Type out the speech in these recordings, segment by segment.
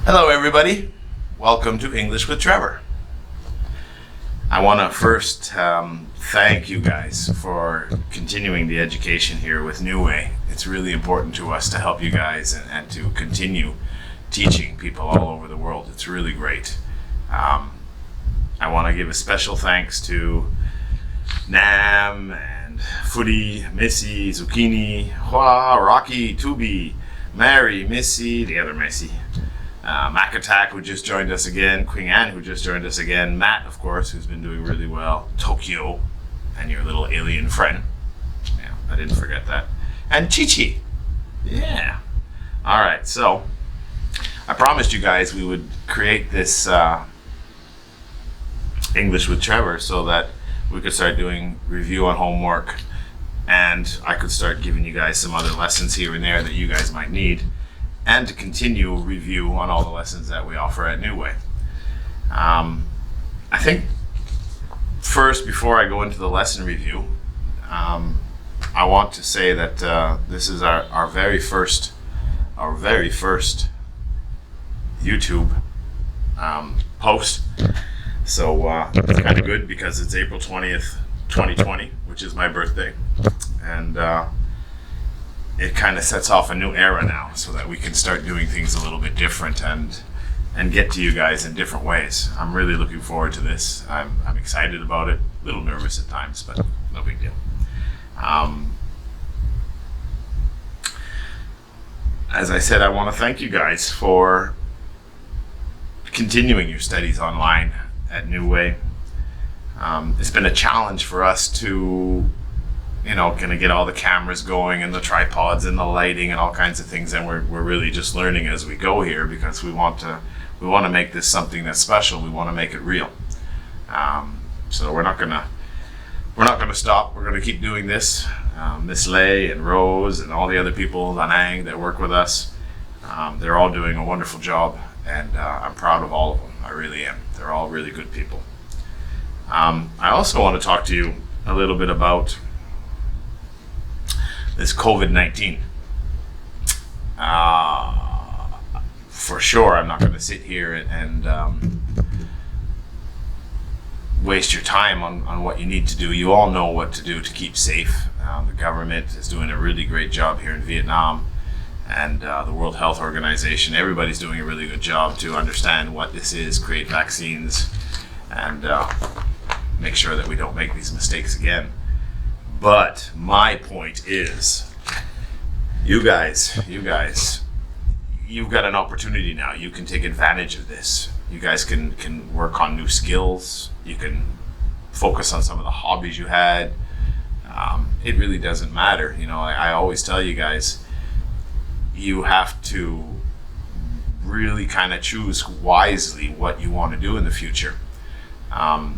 Hello everybody, welcome to English with Trevor. I want to first thank you guys for continuing the education here with Newway. It's really important to us to help you guys and to continue teaching people all over the world. It's really great. I want to give a special thanks to Nam and Footy, Missy, Zucchini, Hua, Rocky, Tubi, Mary, Missy, the other Missy, Mac Attack, who just joined us again, Queen Anne, who just joined us again, Matt, of course, who's been doing really well, Tokyo, and your little alien friend. Yeah, I didn't forget that. And Chi-Chi. Yeah. All right, so I promised you guys we would create this English with Trevor so that we could start doing review on homework, and I could start giving you guys some other lessons here and there that you guys might need, and to continue review on all the lessons that we offer at Newway. I think first, before I go into the lesson review, I want to say that this is our very first YouTube post. So it's kind of good because it's April 20th, 2020, which is my birthday. And it kind of sets off a new era now so that we can start doing things a little bit different and get to you guys in different ways. I'm really looking forward to this. I'm excited about it, a little nervous at times, but no big deal. As I said, I want to thank you guys for continuing your studies online at Newway. It's been a challenge for us to gonna get all the cameras going and the tripods and the lighting and all kinds of things, and we're really just learning as we go here because we want to make this something that's special. We want to make it real. So we're not gonna stop. We're gonna keep doing this. Miss Lay and Rose and all the other people, Lanang, that work with us, they're all doing a wonderful job, and I'm proud of all of them. I really am. They're all really good people. I also want to talk to you a little bit about this COVID-19. For sure, I'm not going to sit here and waste your time on what you need to do. You all know what to do to keep safe. The government is doing a really great job here in Vietnam, and the World Health Organization. Everybody's doing a really good job to understand what this is, create vaccines, and make sure that we don't make these mistakes again. But my point is, you guys, you've got an opportunity now. You can take advantage of this. You guys can work on new skills. You can focus on some of the hobbies you had. It really doesn't matter. I always tell you guys, you have to really kind of choose wisely what you want to do in the future. And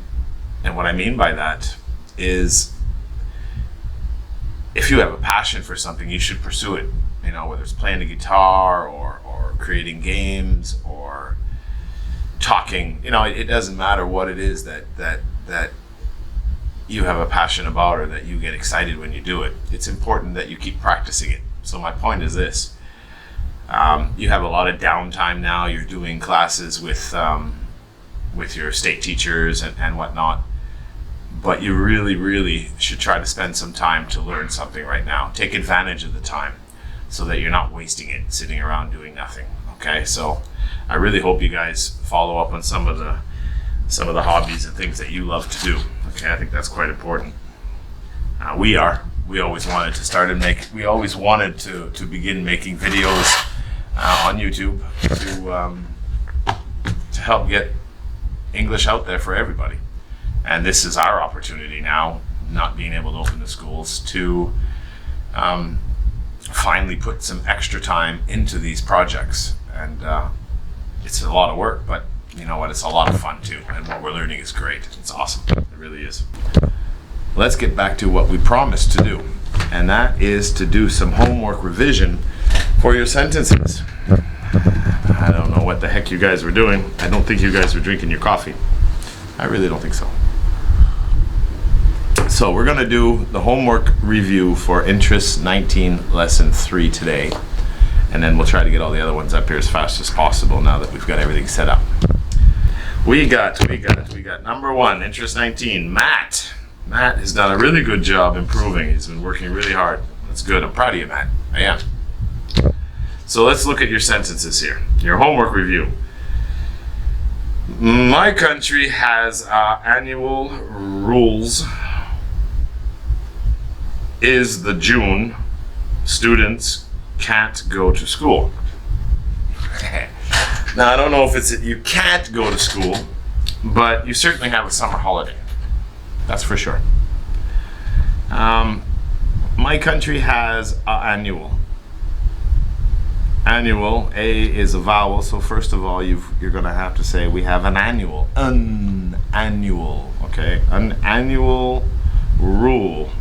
what I mean by that is, if you have a passion for something, you should pursue it. Whether it's playing the guitar or creating games or talking, it doesn't matter what it is that you have a passion about or that you get excited when you do it. It's important that you keep practicing it. So my point is this. You have a lot of downtime now. You're doing classes with your state teachers and whatnot. But you really, really should try to spend some time to learn something right now. Take advantage of the time so that you're not wasting it sitting around doing nothing. Okay, so I really hope you guys follow up on some of the hobbies and things that you love to do. Okay, I think that's quite important. We always wanted to begin making videos on YouTube to help get English out there for everybody. And this is our opportunity now, not being able to open the schools, to finally put some extra time into these projects. And it's a lot of work, but you know what? It's a lot of fun too. And what we're learning is great. It's awesome. It really is. Let's get back to what we promised to do. And that is to do some homework revision for your sentences. I don't know what the heck you guys were doing. I don't think you guys were drinking your coffee. I really don't think so. So we're going to do the homework review for Interest 19 Lesson 3 today. and then we'll try to get all the other ones up here as fast as possible now that we've got everything set up. We got number 1, interest 19, Matt. Matt has done a really good job improving. He's been working really hard. That's good. I'm proud of you, Matt. I am. So let's look at your sentences here. Your homework review. My country has annual rules. Is the June students can't go to school. Now, I don't know if it's that you can't go to school, but you certainly have a summer holiday. That's for sure. My country has annual. Annual, A is a vowel, so first of all, you're going to have to say we have an annual. An annual, okay? An annual rule.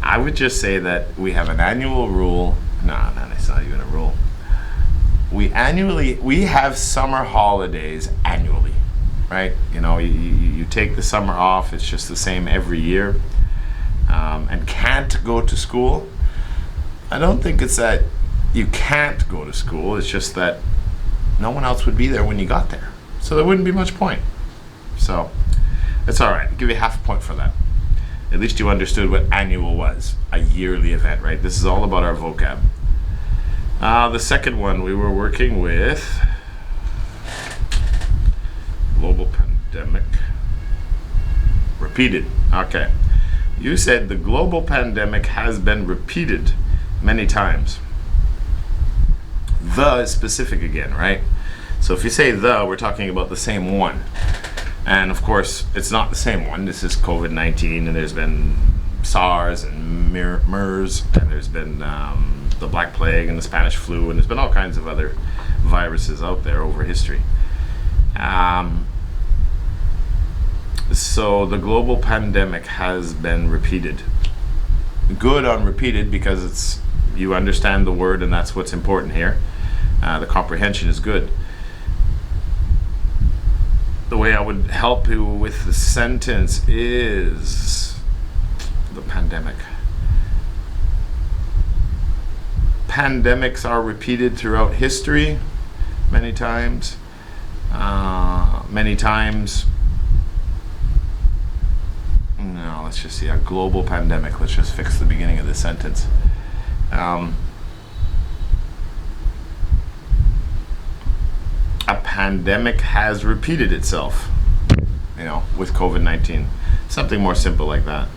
I would just say that we have an annual rule. No, it's not even a rule. We have summer holidays annually, right? You know, you take the summer off. It's just the same every year. And can't go to school. I don't think it's that you can't go to school. It's just that no one else would be there when you got there. So there wouldn't be much point. So it's all right. I'll give you half a point for that. At least you understood what annual was. A yearly event, right? This is all about our vocab. The second one, we were working with global pandemic. Repeated. Okay. You said the global pandemic has been repeated many times. The is specific again, right? So if you say the, we're talking about the same one. And of course, it's not the same one. This is COVID-19, and there's been SARS and MERS, and there's been the Black Plague and the Spanish flu, and there's been all kinds of other viruses out there over history. So the global pandemic has been repeated. Good on repeated because you understand the word, and that's what's important here. The comprehension is good. The way I would help you with the sentence is the pandemic. Pandemics are repeated throughout history many times. No, let's just see. A global pandemic. Let's just fix the beginning of the sentence. A pandemic has repeated itself, with COVID-19. Something more simple like that.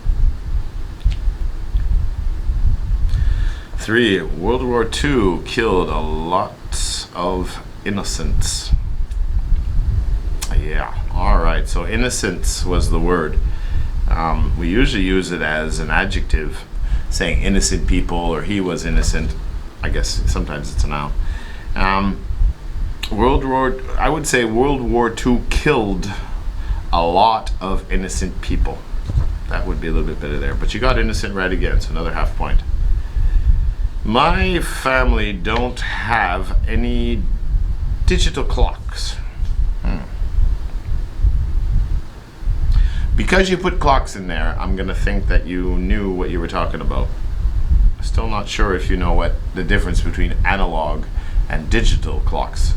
3, World War II killed a lot of innocents. Yeah, all right, so innocence was the word. We usually use it as an adjective, saying innocent people or he was innocent. I guess sometimes it's a noun. I would say World War II killed a lot of innocent people. That would be a little bit better there. But you got innocent right again, so another half point. My family don't have any digital clocks. Because you put clocks in there, I'm going to think that you knew what you were talking about. Still not sure if you know what the difference between analog and digital clocks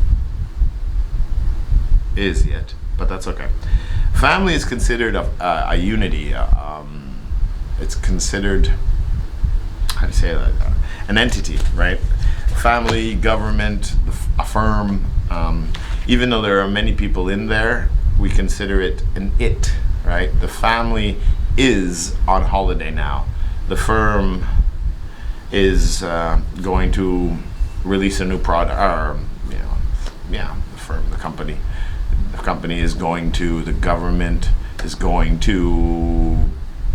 is yet, but that's okay. Family is considered a unity. It's considered, how do you say that? An entity, right? Family, government, a firm. Even though there are many people in there, we consider it an it, right? The family is on holiday now. The firm is going to release a new product, or the firm, the company. The company is going to, the government is going to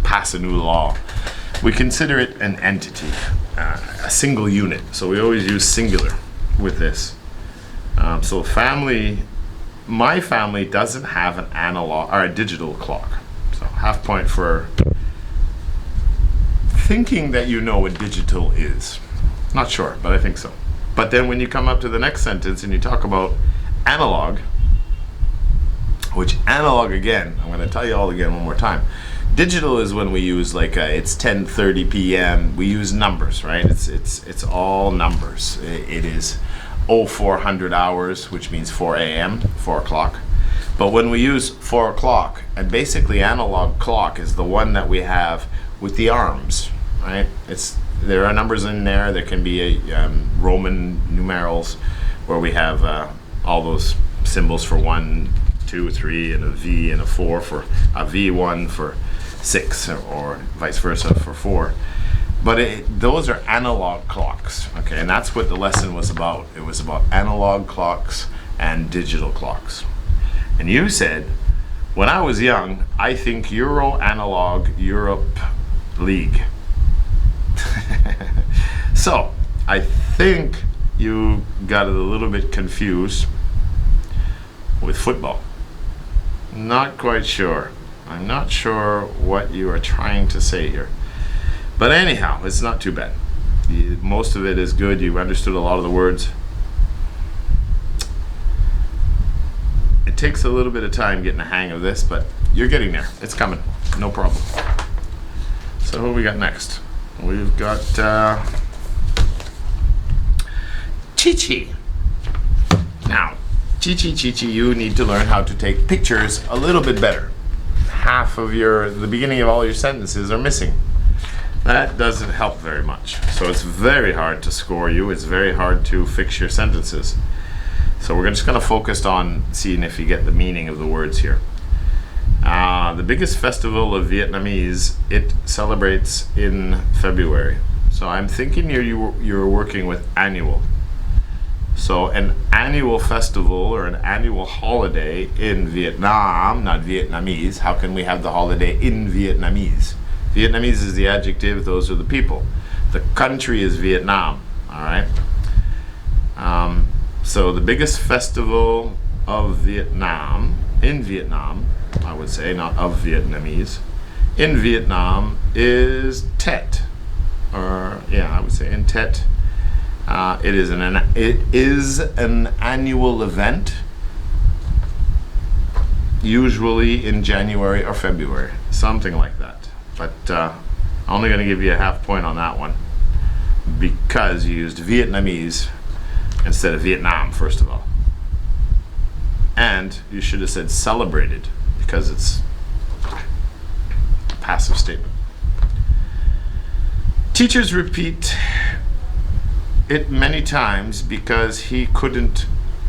pass a new law. We consider it an entity, a single unit. So we always use singular with this. So family, my family doesn't have an analog or a digital clock. So half point for thinking that you know what digital is. Not sure, but I think so. But then when you come up to the next sentence and you talk about analog, which analog again, I'm going to tell you all again one more time. Digital is when we use like it's 10:30 p.m. We use numbers, right? It's all numbers. It is 0400 hours, which means 4 a.m., 4 o'clock. But when we use 4 o'clock, and basically analog clock is the one that we have with the arms, right? There are numbers in there. There can be Roman numerals where we have all those symbols for 1, 2, 3, and a V and a 4 for a V1 for 6, or vice versa for 4. But those are analog clocks, okay? And that's what the lesson was about. It was about analog clocks and digital clocks. And you said, when I was young, I think Euro Analog Europe League. So, I think you got it a little bit confused with football. Not quite sure. I'm not sure what you are trying to say here. But anyhow, it's not too bad. Most of it is good. You've understood a lot of the words. It takes a little bit of time getting the hang of this, but you're getting there. It's coming. No problem. So what we got next? We've got Chichi. Now, Chichi, you need to learn how to take pictures a little bit better. Half of the beginning of all your sentences are missing. That doesn't help very much. So it's very hard to score you. It's very hard to fix your sentences. So we're just going to focus on seeing if you get the meaning of the words here. The biggest festival of Vietnamese, it celebrates in February. So I'm thinking you're working with annual. So an annual festival or an annual holiday in Vietnam, not Vietnamese. How can we have the holiday in Vietnamese? Vietnamese is the adjective, those are the people. The country is Vietnam, all right? So the biggest festival of Vietnam, in Vietnam, I would say, not of Vietnamese, in Vietnam is Tet, or yeah, I would say in Tet. It is an annual event, usually in January or February, something like that. But I'm only going to give you a half point on that one because you used Vietnamese instead of Vietnam, first of all. And you should have said celebrated because it's a passive statement. Teachers repeat it many times because he couldn't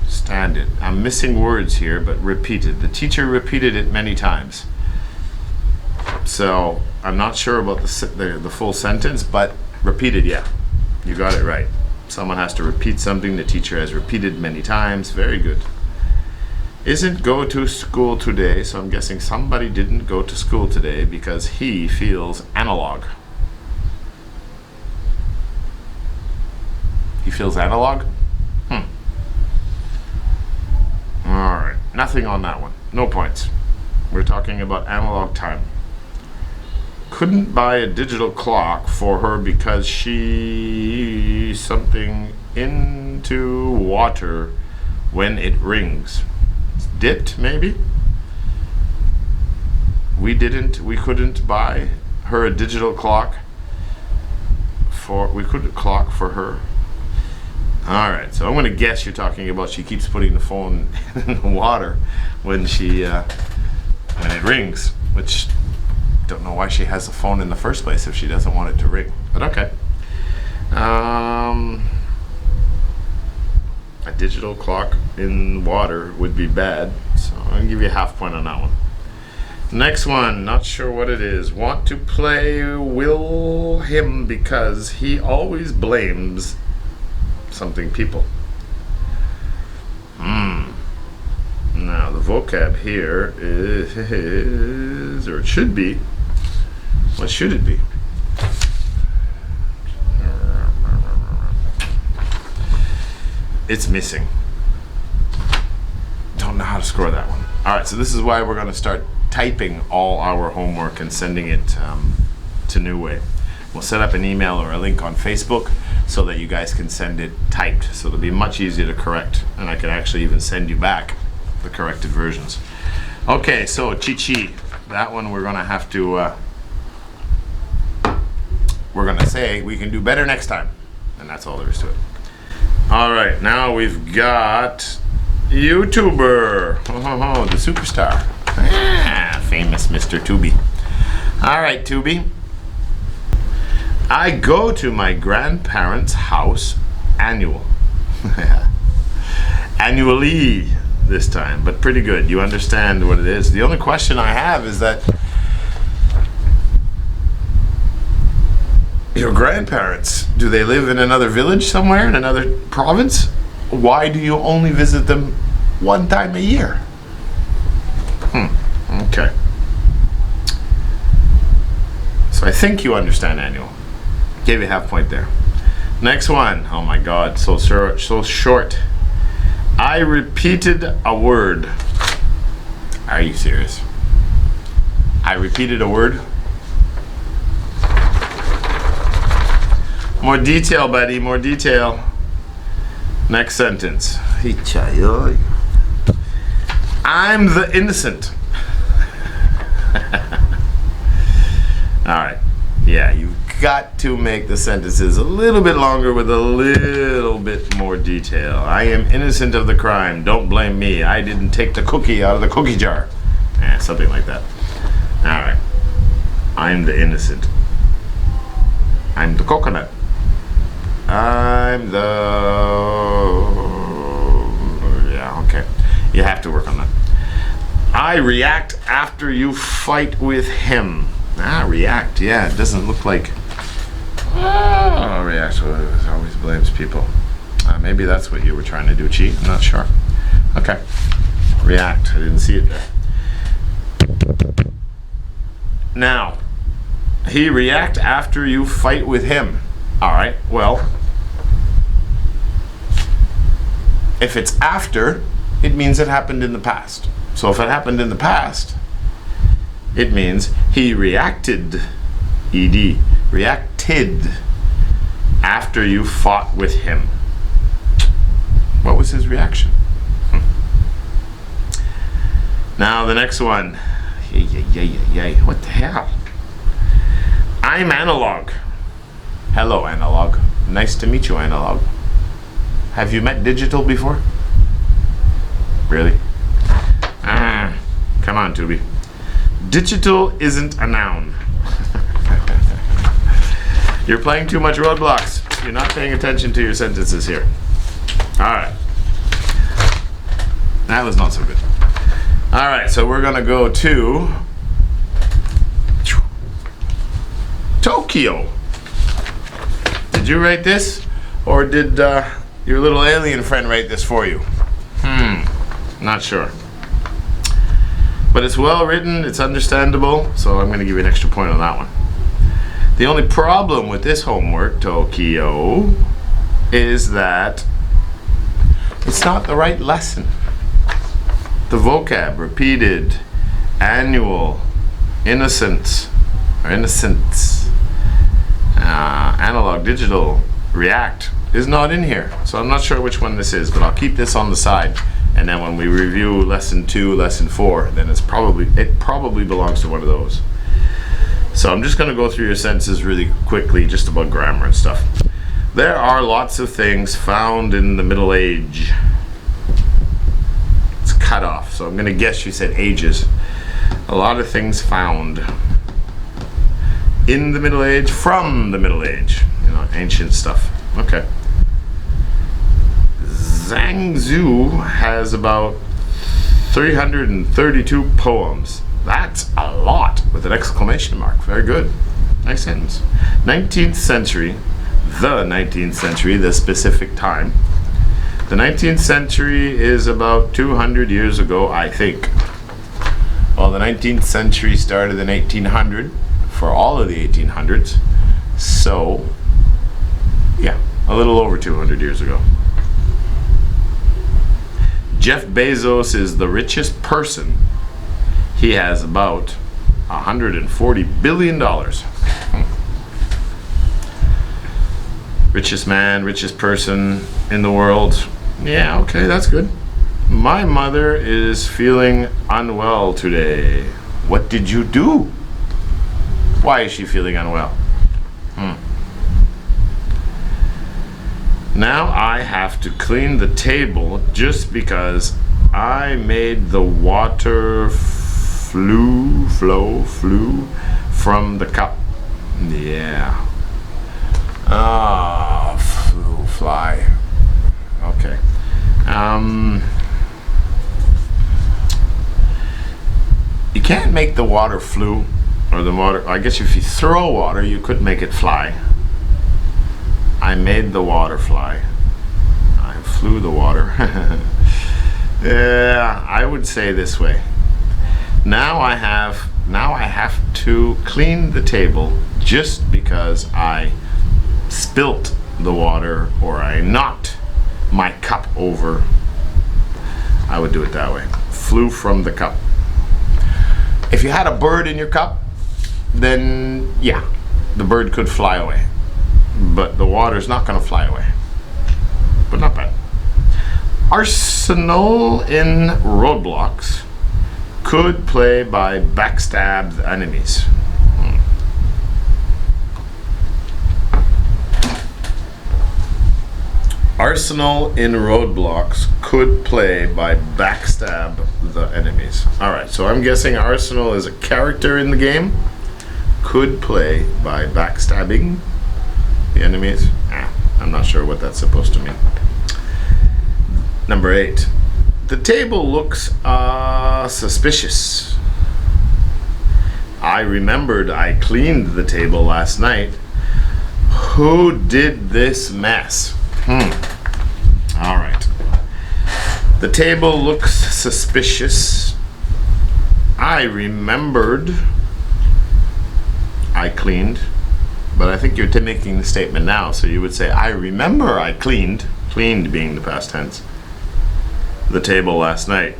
stand it. I'm missing words here, but repeated. The teacher repeated it many times. So I'm not sure about the full sentence, but repeated, yeah. You got it right. Someone has to repeat something the teacher has repeated many times. Very good. Isn't go to school today, so I'm guessing somebody didn't go to school today because he feels analog. He feels analog? Alright, nothing on that one. No points. We're talking about analog time. Couldn't buy a digital clock for her because she something into water when it rings. It's dipped, maybe? We couldn't buy her a digital clock we couldn't clock for her. Alright, so I'm going to guess you're talking about she keeps putting the phone in the water when when it rings, which don't know why she has the phone in the first place if she doesn't want it to ring, but okay. A digital clock in water would be bad, so I'm going to give you a half point on that one. Next one, not sure what it is. Want to play will him because he always blames something people. Now the vocab here is, or it should be, what should it be? It's missing. Don't know how to score that one. Alright, so this is why we're going to start typing all our homework and sending it to Newway. We'll set up an email or a link on Facebook so that you guys can send it typed, so it'll be much easier to correct, and I can actually even send you back the corrected versions. Okay, so Chichi, that one we're gonna have to, we're gonna say we can do better next time. And that's all there is to it. All right, now we've got YouTuber, the superstar, famous Mr. Tubi. All right, Tubi. I go to my grandparents' house annually this time, but pretty good. You understand what it is. The only question I have is that your grandparents, do they live in another village somewhere, in another province? Why do you only visit them one time a year? Okay. So I think you understand annual. Gave you half point there. Next one. Oh my God, so short. I repeated a word. Are you serious? I repeated a word? More detail, buddy, more detail. Next sentence. I'm the innocent. All right. Yeah, you've got to make the sentences a little bit longer with a little bit more detail. I am innocent of the crime. Don't blame me. I didn't take the cookie out of the cookie jar. Something like that. All right. I'm the innocent. I'm the coconut. I'm the... Yeah, okay. You have to work on that. I react after you fight with him. React. Yeah, it doesn't look like... react always blames people. Maybe that's what you were trying to do, Chi. I'm not sure. Okay. React. I didn't see it there. Now, he react after you fight with him. All right, well, if it's after, it means it happened in the past. So if it happened in the past, it means he reacted, ed, reacted after you fought with him. What was his reaction? Now the next one. What the hell? I'm analog. Hello, analog. Nice to meet you, analog. Have you met digital before? Really? Come on, Tubi. Digital isn't a noun. You're playing too much roadblocks. You're not paying attention to your sentences here. All right. That was not so good. All right, so we're gonna go to Tokyo. Did you write this, or did your little alien friend write this for you? Not sure. But it's well written, it's understandable, so I'm gonna give you an extra point on that one. The only problem with this homework, Tokyo, is that it's not the right lesson. The vocab, repeated, annual, innocence, analog, digital, react is not in here. So I'm not sure which one this is, but I'll keep this on the side. And then when we review lesson 2, lesson 4, then it probably belongs to one of those. So I'm just gonna go through your sentences really quickly, just about grammar and stuff. There are lots of things found in the Middle Age. It's cut off, so I'm gonna guess you said ages. A lot of things found in the Middle Age, from the Middle Age, you know, ancient stuff. Okay. Zhangzhou has about 332 poems. That's a lot, with an exclamation mark. Very good. Nice sentence. 19th century, the specific time. The 19th century is about 200 years ago, I think. Well, the 19th century started in 1800 for all of the 1800s. So, yeah, a little over 200 years ago. Jeff Bezos is the richest person. He has about $140 billion. Richest man, richest person in the world. Yeah, okay, that's good. My mother is feeling unwell today. What did you do? Why is she feeling unwell? Now I have to clean the table just because I made the water flow from the cup. Yeah. Fly. Okay. You can't make the water flew, or the water, I guess if you throw water, you could make it fly. I made the water fly. I flew the water. Yeah, I would say this way. Now I have to clean the table just because I spilt the water or I knocked my cup over. I would do it that way. Flew from the cup. If you had a bird in your cup, then yeah, the bird could fly away. But the water's not going to fly away. But not bad. Arsenal in roadblocks could play by backstab the enemies. Arsenal in roadblocks could play by backstab the enemies. Alright, so I'm guessing Arsenal is a character in the game. Could play by backstabbing the enemies. I'm not sure what that's supposed to mean. Number 8. The table looks suspicious. I remembered I cleaned the table last night. Who did this mess? All right. The table looks suspicious. I remembered I cleaned, but I think you're making the statement now, so you would say, I remember I cleaned, cleaned being the past tense, the table last night.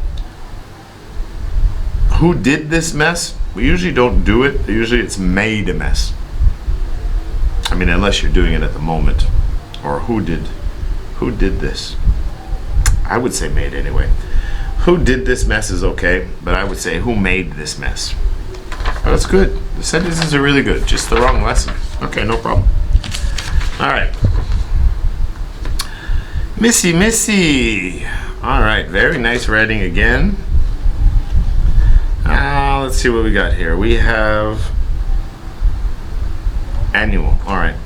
Who did this mess? We usually don't do it. Usually it's made a mess. I mean, unless you're doing it at the moment. Or who did this? I would say made anyway. Who did this mess is okay, but I would say who made this mess. Oh, that's good. The sentences are really good. Just the wrong lesson. Okay, no problem. All right. Missy. All right, very nice writing again. Let's see what we got here. We have annual. All right.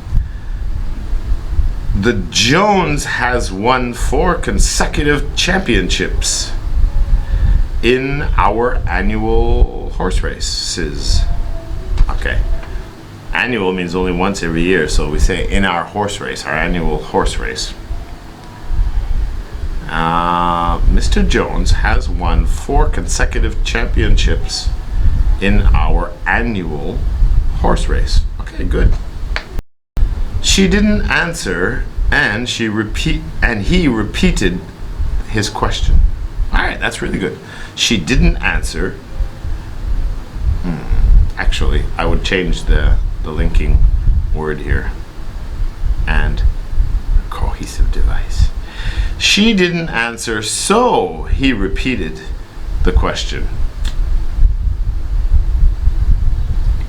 The Jones has won 4 consecutive championships in our annual horse races. Okay. Annual means only once every year, so we say in our horse race, our annual horse race. Mr. Jones has won 4 consecutive championships in our annual horse race. Okay, good. She didn't answer, and he repeated his question. All right, that's really good. She didn't answer. Actually, I would change the linking word here. And cohesive device. She didn't answer, so he repeated the question.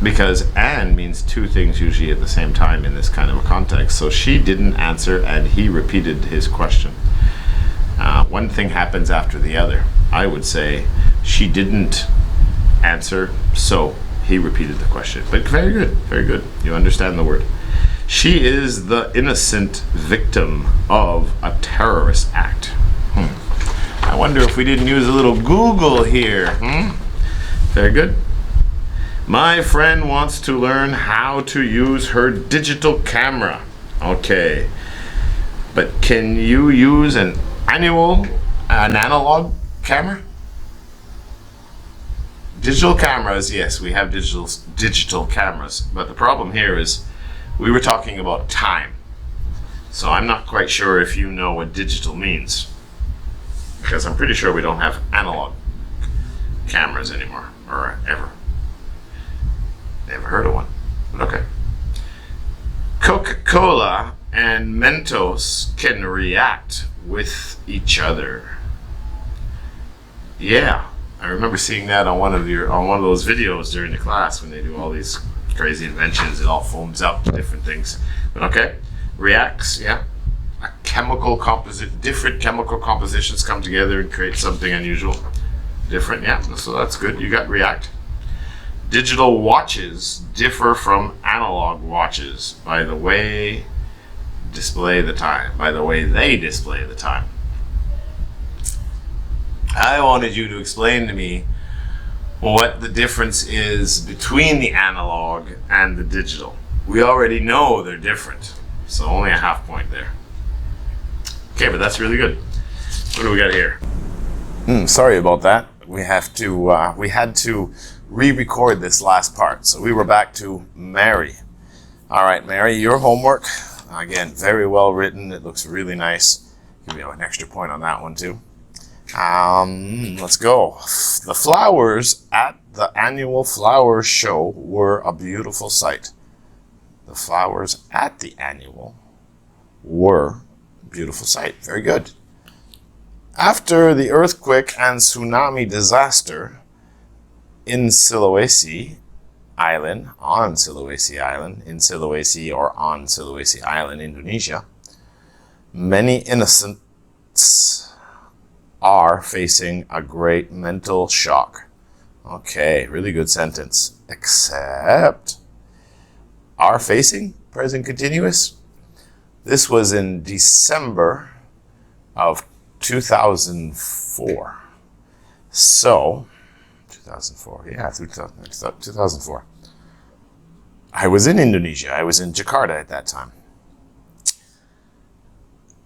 Because and means 2 things usually at the same time in this kind of a context. So she didn't answer and he repeated his question. One thing happens after the other. I would say she didn't answer, so he repeated the question. But very good, very good. You understand the word. She is the innocent victim of a terrorist act. I wonder if we didn't use a little Google here. Very good. My friend wants to learn how to use her digital camera. Okay. But can you use an analog camera? Digital cameras, yes, we have digital cameras. But the problem here is we were talking about time. So I'm not quite sure if you know what digital means. Because I'm pretty sure we don't have analog cameras anymore, or ever. Never heard of one, but okay. Coca-Cola and Mentos can react with each other. Yeah, I remember seeing that on one of those videos during the class when they do all these crazy inventions. It all foams up different things. But okay, reacts, yeah. Different chemical compositions come together and create something unusual. Different, yeah. So that's good. You got react. Digital watches differ from analog watches by the way they display the time. I wanted you to explain to me what the difference is between the analog and the digital. We already know they're different, so only a half point there. Okay, but that's really good. What do we got here? Sorry about that. We had to re-record this last part, so we were back to Mary. All right, Mary, your homework. Again, very well written. It looks really nice. Give you an extra point on that one too. Let's go. The flowers at the annual flower show were a beautiful sight. The flowers at the annual were a beautiful sight. Very good. After the earthquake and tsunami disaster in Sulawesi Island, on Sulawesi Island, Indonesia, many innocents are facing a great mental shock. Okay, really good sentence. Except are facing, present continuous. This was in December of 2004. So, 2004, yeah, 2004. I was in Indonesia. I was in Jakarta at that time.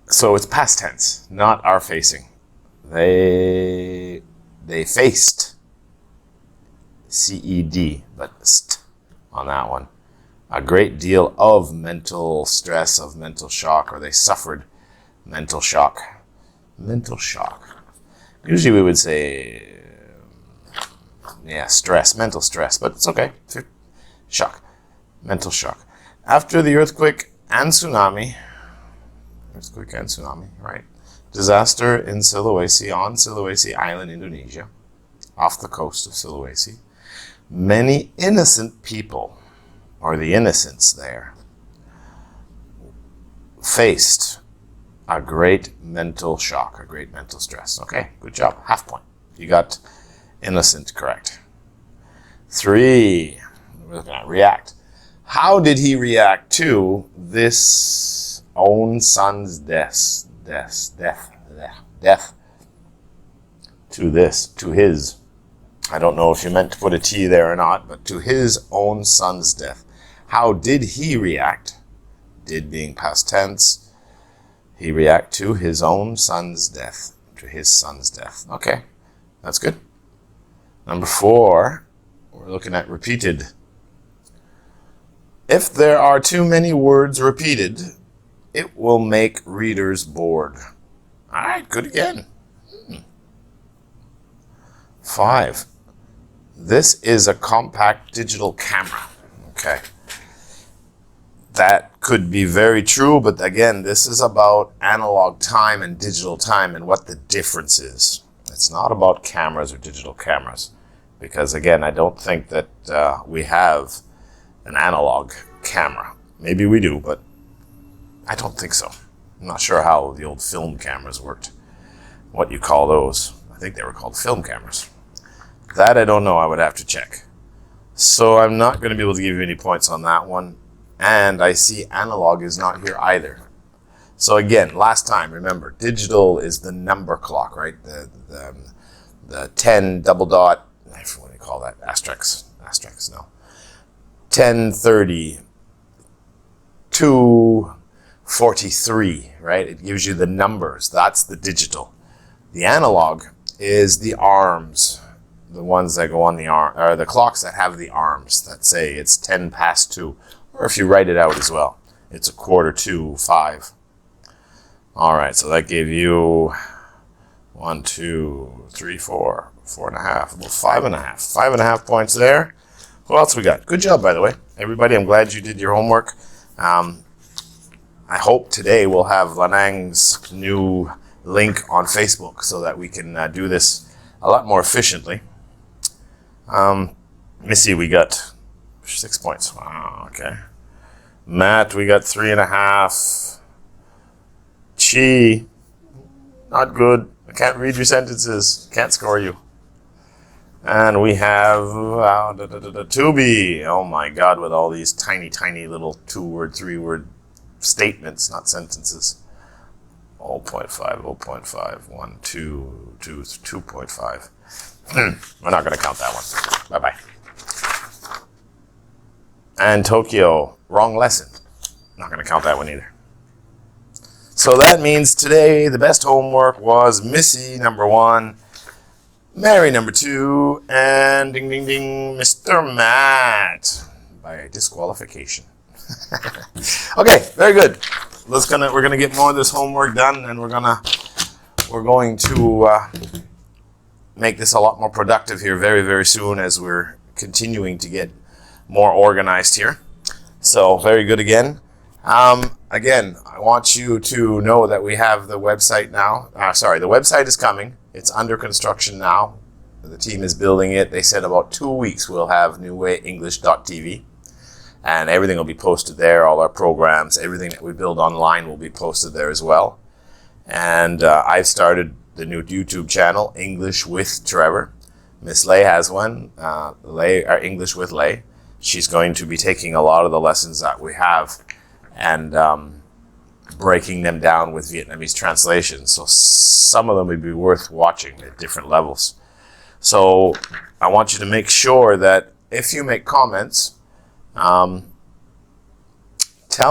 So it's past tense, not are facing. They faced, CED, but st on that one, a great deal of mental stress, of mental shock, or they suffered mental shock. Mental shock. Usually we would say, stress, mental stress, but it's okay. Shock, mental shock. After the earthquake and tsunami, right? Disaster in Sulawesi, on Sulawesi Island, Indonesia, off the coast of Sulawesi, many innocent people, or the innocents there, faced a great mental shock, a great mental stress. Okay, good job. Half point. You got innocent correct. 3, we're looking at react. How did he react to this own son's death? To his. I don't know if you meant to put a T there or not, but to his own son's death. How did he react? Did being past tense. He react to his own son's death. To his son's death. Okay, that's good. Number 4, we're looking at repeated. If there are too many words repeated, it will make readers bored. All right, good again. 5. This is a compact digital camera. Okay. That could be very true, but again, this is about analog time and digital time and what the difference is. It's not about cameras or digital cameras, because again, I don't think that we have an analog camera. Maybe we do, but I don't think so. I'm not sure how the old film cameras worked. What you call those. I think they were called film cameras. That I don't know. I would have to check. So I'm not going to be able to give you any points on that one. And I see analog is not here either. So again, last time, remember, digital is the number clock, right? The 10 double dot, what do you call that? Asterisk, no. 10:30, 2:43, right? It gives you the numbers. That's the digital. The analog is the arms, the ones that go on the arm, or the clocks that have the arms that say it's 10 past 2, or if you write it out as well, it's 1:45. All right, so that gave you 1, 2, 3, 4, 4.5, well, 5.5. 5.5 points there. What else we got? Good job, by the way. Everybody, I'm glad you did your homework. I hope today we'll have Lanang's new link on Facebook so that we can do this a lot more efficiently. Let me see, we got 6 points. Wow, okay. Matt, we got 3.5. Chi, not good. I can't read your sentences. Can't score you. And we have Tubi. Oh my God, with all these tiny, tiny little 2-word, 3-word statements, not sentences. 0.5, 0.5, 1, 2, 2.5. We're not going to count that one. Bye-bye. And Tokyo, wrong lesson. Not going to count that one either. So that means today the best homework was Missy, number 1, Mary, number 2, and ding, ding, ding, Mr. Matt by disqualification. Okay, very good. We're gonna get more of this homework done, and we're going to make this a lot more productive here very, very soon as we're continuing to get more organized here. So very good again. Again, I want you to know that we have the website now. The website is coming. It's under construction now. The team is building it. They said about 2 weeks we'll have newwayenglish.tv. And everything will be posted there. All our programs, everything that we build online will be posted there as well. And I've started the new YouTube channel, English with Trevor. Miss Lay has one, English with Lay. She's going to be taking a lot of the lessons that we have and breaking them down with Vietnamese translations. So some of them would be worth watching at different levels. So I want you to make sure that if you make comments, tell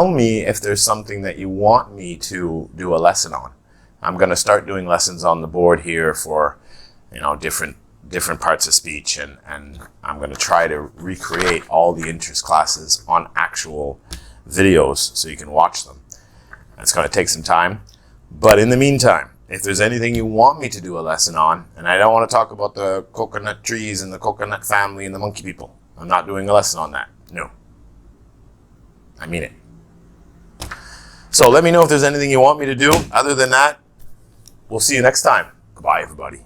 me if there's something that you want me to do a lesson on. I'm going to start doing lessons on the board here for, different parts of speech, and I'm going to try to recreate all the interest classes on actual videos so you can watch them. It's going to take some time, but in the meantime, if there's anything you want me to do a lesson on, and I don't want to talk about the coconut trees and the coconut family and the monkey people, I'm not doing a lesson on that. No. I mean it. So let me know if there's anything you want me to do. Other than that, we'll see you next time. Goodbye, everybody.